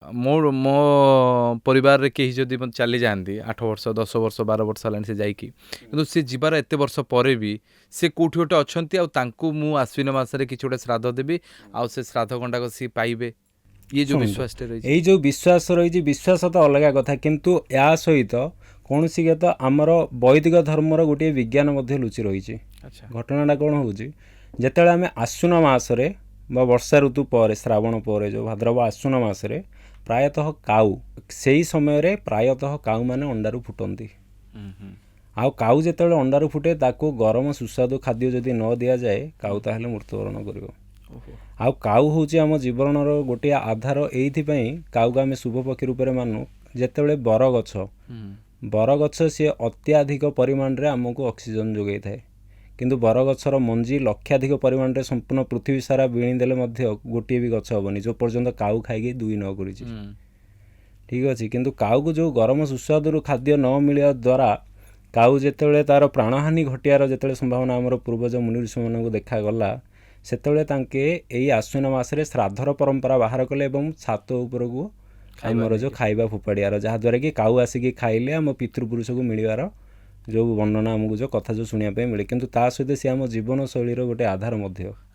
ମୋ ପରିବାରରେ କେହି ଯଦି ଚାଲି ଯାଆନ୍ତି 8 ବର୍ଷ 10 ବର୍ଷ 12 ବର୍ଷ ହେଲାଣି ସେ ଯାଇକି, କିନ୍ତୁ ସେ ଯିବାର ଏତେ ବର୍ଷ ପରେ ବି ସେ କୋଉଠି ଗୋଟେ ଅଛନ୍ତି, ଆଉ ତାଙ୍କୁ ମୁଁ ଆଶ୍ୱିନ ମାସରେ କିଛି ଗୋଟେ ଶ୍ରାଦ୍ଧ ଦେବି, ଆଉ ସେ ଶ୍ରାଦ୍ଧ ଗଣ୍ଡାକ ସିଏ ପାଇବେ, ଇଏ ଯୋଉ ଶୁଣନ୍ତୁ, ବିଶ୍ୱାସଟେ ରହିଛି। ଏଇ ଯେଉଁ ବିଶ୍ୱାସ ରହିଛି, ବିଶ୍ୱାସ ତ ଅଲଗା କଥା, କିନ୍ତୁ ଏହା ସହିତ କୌଣସି ତ ଆମର ବୈଦିକ ଧର୍ମର ଗୋଟିଏ ବିଜ୍ଞାନ ମଧ୍ୟ ଲୁଚି ରହିଛି। ଆଚ୍ଛା। ଘଟଣାଟା କ'ଣ ହେଉଛି, ଯେତେବେଳେ ଆମେ ଆଶ୍ୱିନ ମାସରେ ବା ବର୍ଷା ଋତୁ ପରେ, ଶ୍ରାବଣ ପରେ ଯେଉଁ ଭାଦ୍ରବ ଆଶ୍ୱିନ ମାସରେ ପ୍ରାୟତଃ କାଉ, ସେଇ ସମୟରେ ପ୍ରାୟତଃ କାଉମାନେ ଅଣ୍ଡାରୁ ଫୁଟନ୍ତି। ଆଉ କାଉ ଯେତେବେଳେ ଅଣ୍ଡାରୁ ଫୁଟେ, ତାକୁ ଗରମ ସୁସ୍ୱାଦୁ ଖାଦ୍ୟ ଯଦି ନ ଦିଆଯାଏ, କାଉ ତାହେଲେ ମୃତ୍ୟୁବରଣ କରିବ। ଆଉ କାଉ ହେଉଛି ଆମ ଜୀବନର ଗୋଟିଏ ଆଧାର। ଏଇଥିପାଇଁ କାଉକୁ ଆମେ ଶୁଭ ପକ୍ଷୀ ରୂପରେ ମାନୁ। ଯେତେବେଳେ ବରଗଛ ସିଏ ଅତ୍ୟାଧିକ ପରିମାଣରେ ଆମକୁ ଅକ୍ସିଜେନ୍ ଯୋଗାଇଥାଏ, କିନ୍ତୁ ବରଗଛର ମଞ୍ଜି ଲକ୍ଷାଧିକ ପରିମାଣରେ ସମ୍ପୂର୍ଣ୍ଣ ପୃଥିବୀ ସାରା ବିଣି ଦେଲେ ମଧ୍ୟ ଗୋଟିଏ ବି ଗଛ ହେବନି, ଯେଉଁ ପର୍ଯ୍ୟନ୍ତ କାଉ ଖାଇକି ଦୁଇ ନ କରିଛି। ଠିକ୍ ଅଛି, କିନ୍ତୁ କାଉକୁ ଯେଉଁ ଗରମ ସୁସ୍ୱାଦୁରୁ ଖାଦ୍ୟ ନ ମିଳିବା ଦ୍ୱାରା କାଉ ଯେତେବେଳେ ତା'ର ପ୍ରାଣହାନି ଘଟିବାର ଯେତେବେଳେ ସମ୍ଭାବନା ଆମର ପୂର୍ବଜ ମୁନି ଋଷିମାନଙ୍କୁ ଦେଖାଗଲା, ସେତେବେଳେ ତାଙ୍କେ ଏଇ ଆଶ୍ୱିନ ମାସରେ ଶ୍ରାଦ୍ଧର ପରମ୍ପରା ବାହାର କଲେ ଏବଂ ଛାତ ଉପରକୁ ଆମର ଯେଉଁ ଖାଇବା ଫୋପାଡ଼ିବାର, ଯାହାଦ୍ୱାରା କି କାଉ ଆସିକି ଖାଇଲେ ଆମ ପିତୃପୁରୁଷକୁ ମିଳିବାର ଯେଉଁ ବର୍ଣ୍ଣନା ଆମକୁ ଯେଉଁ କଥା ଯେଉଁ ଶୁଣିବା ପାଇଁ ମିଳେ, କିନ୍ତୁ ତା ସହିତ ସେ ଆମ ଜୀବନଶୈଳୀର ଗୋଟେ ଆଧାର ମଧ୍ୟ।